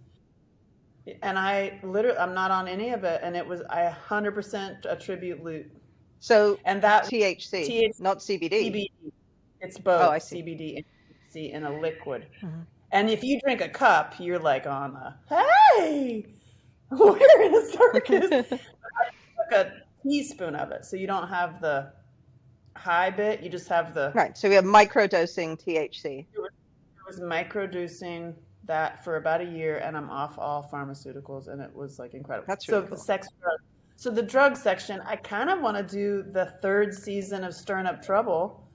And I'm not on any of it. And I 100% attribute loot. So And that THC, THC, not CBD. CBD, it's Oh, I both see. CBD and THC in a liquid. Hmm. And if you drink a cup, you're like on a, hey, we're in a circus. I took a teaspoon of it. So you don't have the high bit, you just have the, Right. So we have microdosing THC. I was microdosing that for about a year and I'm off all pharmaceuticals and it was like incredible. That's So really the cool. so the drug section, I kind of want to do the third season of Stirring Up Trouble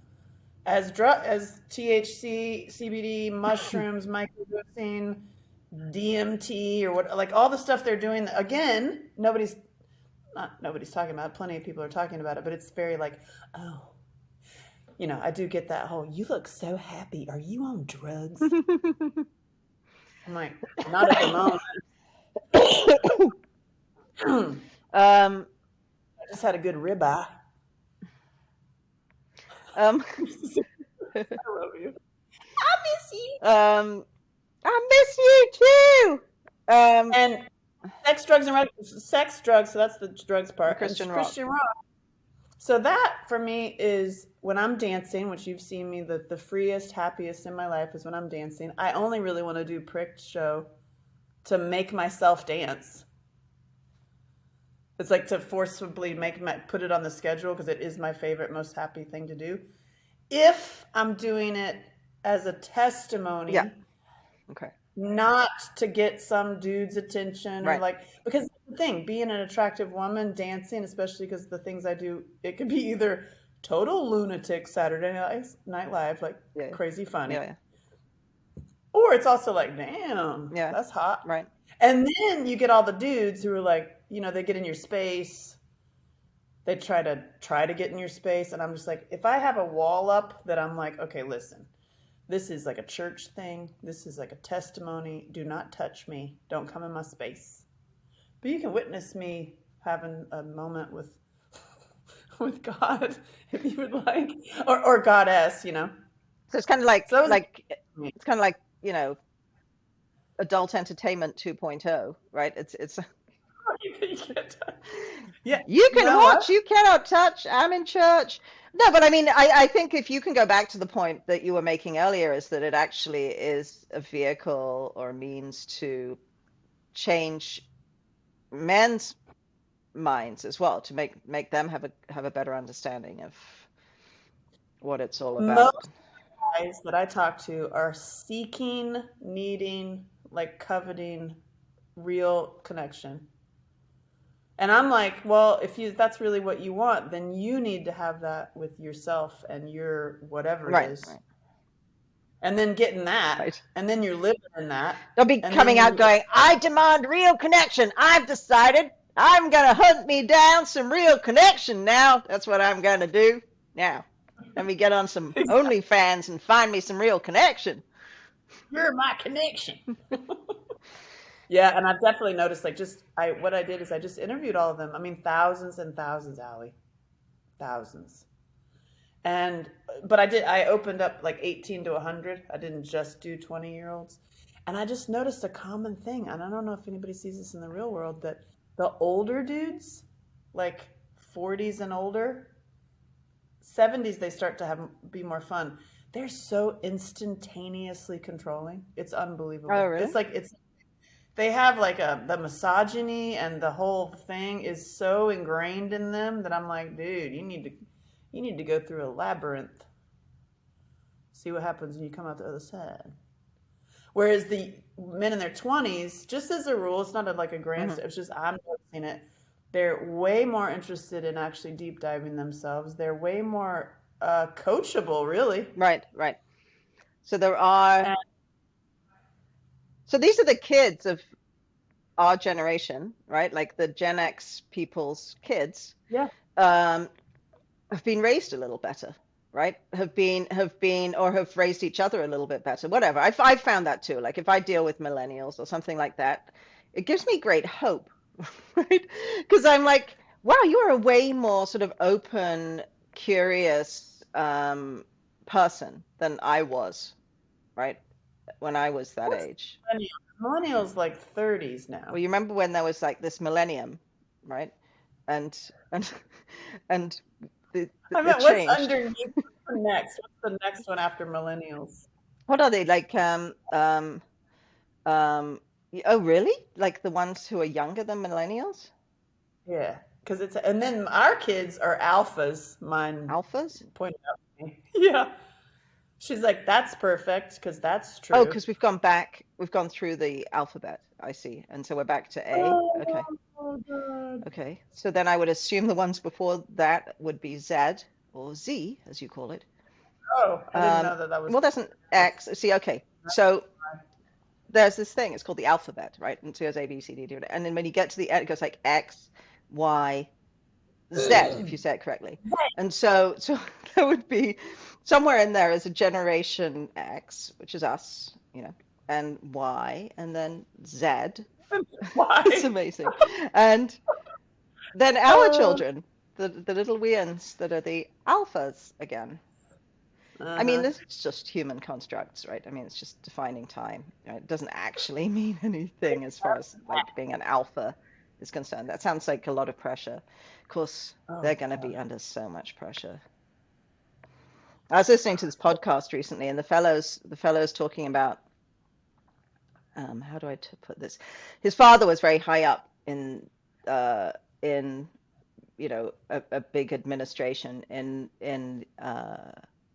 as THC, CBD, mushrooms, microdosing, DMT or what, like all the stuff they're doing. Again, nobody's talking about it. Plenty of people are talking about it, but it's very like, oh, I do get that whole, you look so happy. Are you on drugs? I'm like, not at the moment. um, I just had a good ribeye. um, I love you. I miss you. I miss you too. And sex, drugs, and sex, drugs. So that's the drugs part. Christian and rock. Christian rock. So that for me is when I'm dancing, which you've seen me, the freest, happiest in my life is when I'm dancing. I only really want to do pricked show to make myself dance. It's like to forcibly put it on the schedule because it is my favorite, most happy thing to do. If I'm doing it as a testimony, Yeah. Okay. not to get some dude's attention Right. or because the thing, being an attractive woman dancing, especially because the things I do, it could be either total lunatic Saturday Night Live, Yeah. crazy funny, Yeah. or it's also like, damn, Yeah. that's hot. Right. And then you get all the dudes who are like, they get in your space. They try to get in your space. And I'm just like, if I have a wall up that I'm like, okay, listen, this is like a church thing. This is like a testimony. Do not touch me. Don't come in my space. But you can witness me having a moment with God if you would like, or goddess, So it's kind of like So it's kind of like adult entertainment 2.0, right? It's you can't touch. Yeah, you can know watch, what? you cannot touch. I'm in church. No, but I mean, I think if you can go back to the point that you were making earlier, is that it actually is a vehicle or a means to change men's minds as well, to make them have a better understanding of what it's all about. Most guys that I talk to are seeking, needing, coveting real connection. And I'm like, well, if that's really what you want, then you need to have that with yourself and your whatever it is. Right. And then getting that, Right. and then you're living in that. They'll be And coming then out going, I demand real connection. I've decided I'm going to hunt me down some real connection now. That's what I'm going to do now. Let me get on some OnlyFans and find me some real connection. You're my connection. Yeah, and I've definitely noticed, what I did is I just interviewed all of them. I mean, thousands and thousands, Allie. Thousands. But I opened up 18 to 100. I didn't just do 20-year-olds. And I just noticed a common thing, and I don't know if anybody sees this in the real world, that the older dudes, 40s and older, 70s, they start to be more fun. They're so instantaneously controlling. It's unbelievable. Oh, really? They have the misogyny, and the whole thing is so ingrained in them that I'm like, dude, you need to go through a labyrinth. See what happens when you come out the other side. Whereas the men in their 20s, just as a rule, it's not a grand, it's just I'm noticing it. They're way more interested in actually deep diving themselves. They're way more coachable, really. Right. So so these are the kids of our generation, right? Like the Gen X people's kids. Yeah. Have been raised a little better, right? Have raised each other a little bit better. Whatever. I've found that too. If I deal with millennials or something like that, it gives me great hope right? Because I'm like, wow, you're a way more sort of open, curious person than I was, right? When I was that What's age. millennials? Millennials like 30s Well, now. you remember when there was like this millennium, right? And and and I it meant what's changed. underneath the next? What's the next one after millennials? What are they like? Um, oh, really? Like the ones who are younger than millennials? Yeah, because it's and then our kids are alphas. Mine Alphas? pointed out to me. Yeah, she's like, that's perfect because that's Oh, true. because we've gone through the alphabet, I see. And so we're back to A. Okay. Oh, God. Okay. So then I would assume the ones before that would be Z or Z, as you call it. Oh, I didn't know that that was. Well, that's an X. See, okay. So there's this thing, it's called the alphabet, right? And so it goes A, B, C, D, D, and then when you get to the end, it goes like X, Y, Z, if you say it correctly. And so there would be somewhere in there is a generation X, which is us, and Y, and then Z. It's Why? amazing. And then our Uh, children, the little weans that are the alphas again. I mean, uh-huh. this is just human constructs, right? I mean, it's just defining time. Right? It doesn't actually mean anything as far as like being an alpha is concerned. That sounds like a lot of pressure. Of course, Oh, they're going to be under so much pressure. I was listening to this podcast recently, and the fellows talking about how do I put this? His father was very high up in a big administration in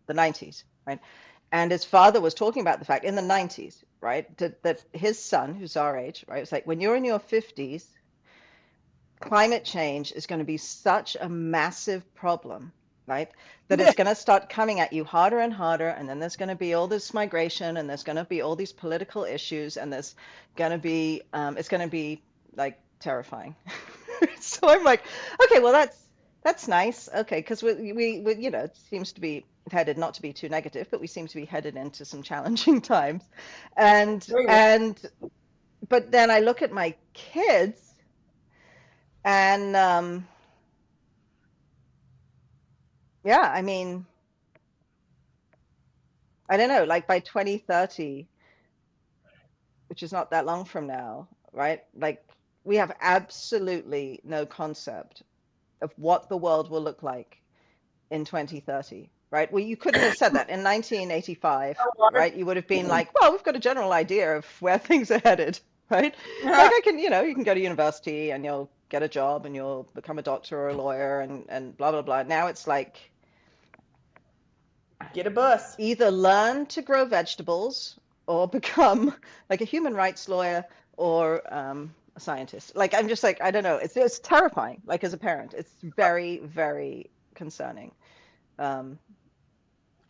the 90s, right? And his father was talking about the fact in the 90s, right, that his son, who's our age, right, was like, when you're in your 50s, climate change is going to be such a massive problem, right, that yeah. it's going to start coming at you harder and harder, and then there's going to be all this migration, and there's going to be all these political issues, and there's going to be it's going to be like terrifying. So I'm like, okay, well that's nice, okay, because we it seems to be headed, not to be too negative, but we seem to be headed into some challenging times, and Very well. and but then I look at my kids and yeah, I mean, I don't know, like by 2030, which is not that long from now, right? Like we have absolutely no concept of what the world will look like in 2030, right? Well, you couldn't have said that in 1985, right? You would have been like, well, we've got a general idea of where things are headed, right? Like I can, you can go to university and you'll get a job and you'll become a doctor or a lawyer and blah, blah, blah. Now it's like Get a bus. either learn to grow vegetables or become like a human rights lawyer or a scientist. Like I'm just like, I don't know. It's terrifying. Like as a parent, it's very, very concerning. Um,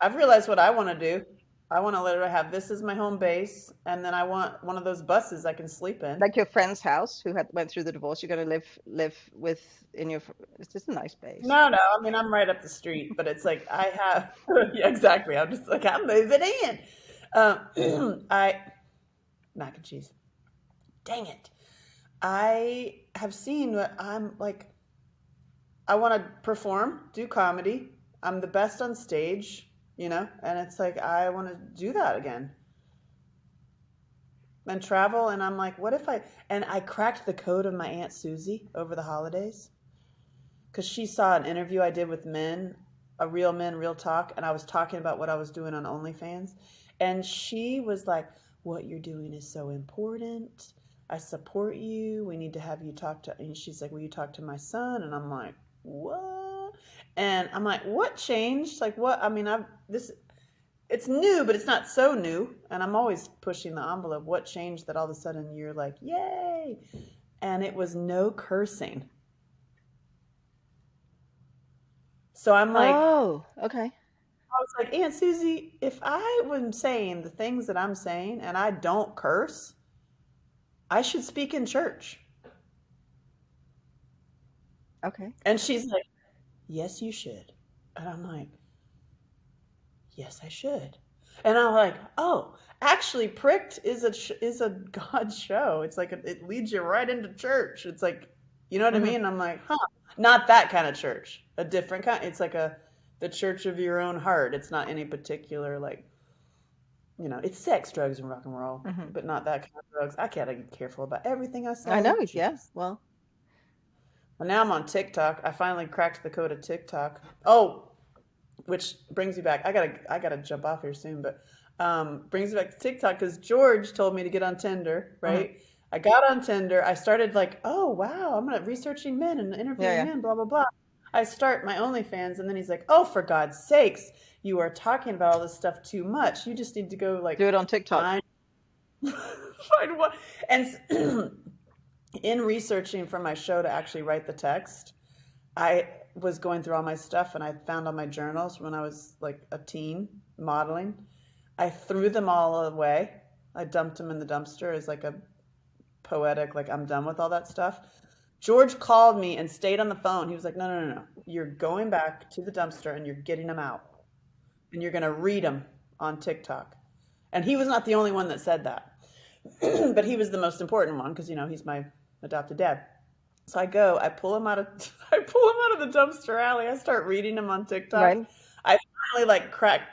I've realized what I want to do. I want to literally have this as my home base, and then I want one of those buses I can sleep in. like your friend's house who had went through the divorce, you're going to live with in your. It's just a nice base. No, no, I mean I'm right up the street, but it's like I have. Yeah, exactly. I'm just like I'm moving in. I mac and cheese. Dang it! I have seen what I'm like. I want to perform, do comedy. I'm the best on stage, and it's like I want to do that again and travel. And I'm like, what if and I cracked the code of my Aunt Susie over the holidays because she saw an interview I did with men, a real men, real talk, and I was talking about what I was doing on OnlyFans. And she was like, what you're doing is so important. I support you. We need to have you talk to, and she's like, will you talk to my son? And I'm like, what? And I'm like, what changed? Like, what? I mean, it's new, but it's not so new. And I'm always pushing the envelope. What changed that all of a sudden you're like, yay? And it was no cursing. So I'm like, Oh, okay. I was like, Aunt Susie, if I was saying the things that I'm saying and I don't curse, I should speak in church. Okay. And she's like, yes, you should. And I'm like, yes, I should. And I'm like, oh. actually, Pricked is a God show. It's like it leads you right into church. It's like, you know what I Hmm. mean? I'm like, huh, not that kind of church. A different kind. It's like the church of your own heart. It's not any particular like, it's sex, drugs, and rock and roll, Hmm. but not that kind of drugs. I gotta be careful about everything I I know. say. Yeah. Jeez. Well, Well, now I'm on TikTok. I finally cracked the code of TikTok. Oh, which brings me back. I gotta jump off here soon, but brings me back to TikTok because George told me to get on Tinder. hmm. Right? I got on Tinder. I started like, oh wow, I'm gonna researching men and Yeah, interviewing yeah. men, blah blah blah. I start my OnlyFans, and then he's like, oh, for God's sakes, you are talking about all this stuff too much. You just need to go Do like it on TikTok. find find what. And in researching for my show to actually write the text, I was going through all my stuff and I found all my journals when I was like a teen modeling. I threw them all away. I dumped them in the dumpster as like a poetic, like I'm done with all that stuff. George called me and stayed on the phone. He was like, no, no, no, no. You're going back to the dumpster and you're getting them out and you're going to read them on TikTok. And he was not the only one that said that, but he was the most important one because, he's my adopted dad. So I pull him out of, I pull him out of the dumpster alley. I start reading him on TikTok. Right. I finally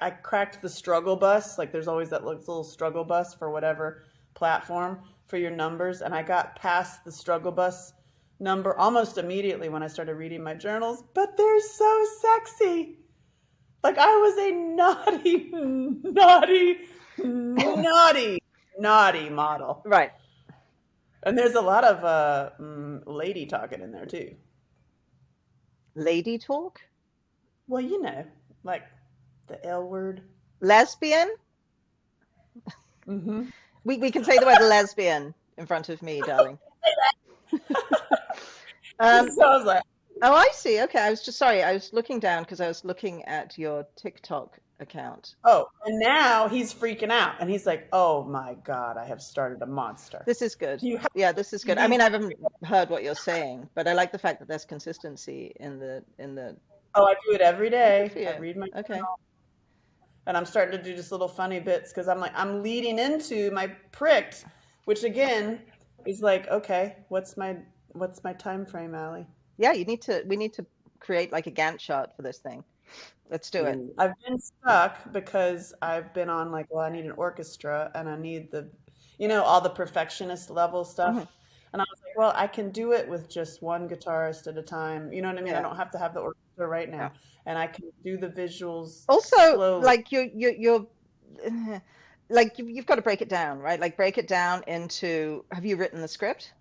I cracked the struggle bus. Like there's always that little struggle bus for whatever platform for your numbers. And I got past the struggle bus number almost immediately when I started reading my journals, but they're so sexy. Like I was a naughty, naughty, naughty model. Right. And there's a lot of lady talking in there too. Lady talk? Well, like the L word. Lesbian? Mm-hmm. We can say the word lesbian in front of me, darling. Um, So I was like, oh, I see. Okay, I was just sorry. I was looking down because I was looking at your TikTok account. oh, and now he's freaking out, and he's like, "Oh my God, I have started a monster." This is good. You have, Yeah, this is you good. I need, mean, I haven't heard what you're saying, but I like the fact that there's consistency in the. oh, I do it every Oh, good day. for I you. read my Okay. journal, and I'm starting to do just little funny bits because I'm leading into my pricked, which again is like, okay, what's my time frame, Allie? Yeah, we need to create like a Gantt chart for this thing. Let's do it. Ooh. I've been stuck because I've been on like, well, I need an orchestra and I need all the perfectionist level Hmm. stuff. And I was like, well, I can do it with just one guitarist at a time. You know what I mean? I Yeah. don't have to have the orchestra right Yeah. now. And I can do the visuals Also, slowly. like you're like you've got to break it down, right? Like break it down into, have you written the script?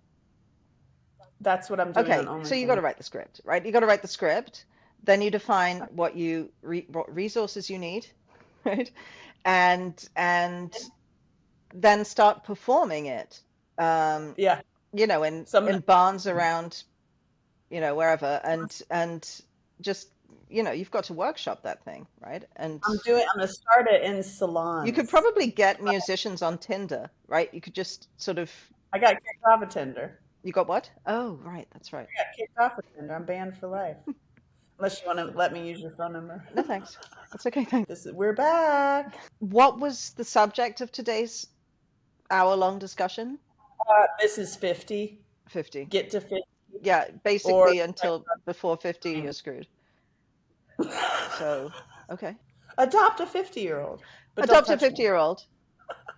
That's what I'm doing on Okay, so you got to OnlyFans. write the script, right? You got to write the script. Then you define what resources you need, right? And then start performing it. Um, Yeah. Some in barns around, wherever, and just, you've got to workshop that thing, right? And I'm going to start it in you could salons. probably get musicians on Tinder, right? You could just sort of, I got kicked off a Tinder. you got what? Oh, right, that's right. I got kicked off a Tinder. I'm banned for life. Unless you want to let me use your phone number. No, thanks. That's okay, thanks. We're back. What was the subject of today's hour-long discussion? This is 50. 50. Get to 50 Yeah, or basically until before 50, you're screwed. So, okay. adopt a 50-year-old, but don't Adopt a touch me. 50-year-old.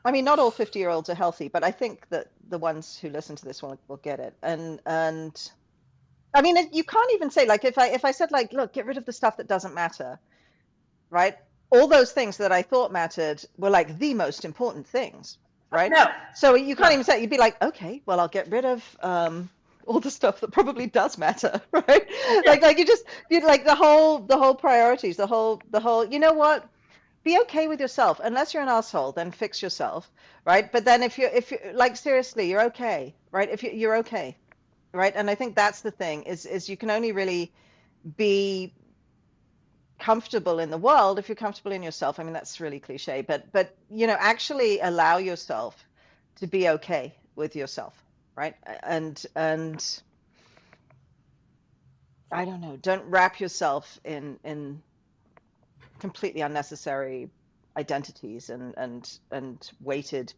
I mean, not all 50-year-olds are healthy, but I think that the ones who listen to this will get it. And I mean, you can't even say, like, if I said, like, look, get rid of the stuff that doesn't matter, right? All those things that I thought mattered were like the most important things, right? No, So you can't no. even say, you'd be like, okay, well, I'll get rid of all the stuff that probably does matter, right? Yeah. Like you like the whole priorities, the whole, you know what? Be okay with yourself. Unless you're an asshole, then fix yourself, right? But then if you're like, seriously, you're okay, right? If you're okay, right? And I think that's the thing is you can only really be comfortable in the world if you're comfortable in yourself. I mean, that's really cliche, but actually allow yourself to be okay with yourself, right? And I don't know, don't wrap yourself in completely unnecessary identities and weighted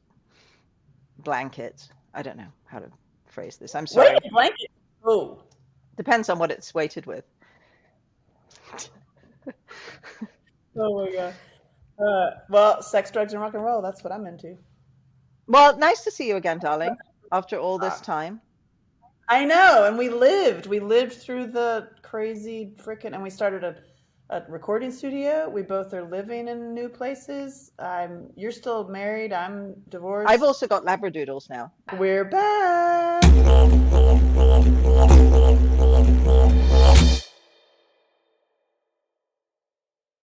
blankets. I don't know how to phrase this. I'm sorry. Wait, blanket. Oh, Depends on what it's weighted with. oh my God. Well, sex, drugs, and rock and roll. That's what I'm into. Well, nice to see you again, darling, after all this time. I know, and we lived through the crazy frickin', and we started a recording studio. We both are living in new places. You're still married. I'm divorced. I've also got Labradoodles now. We're back.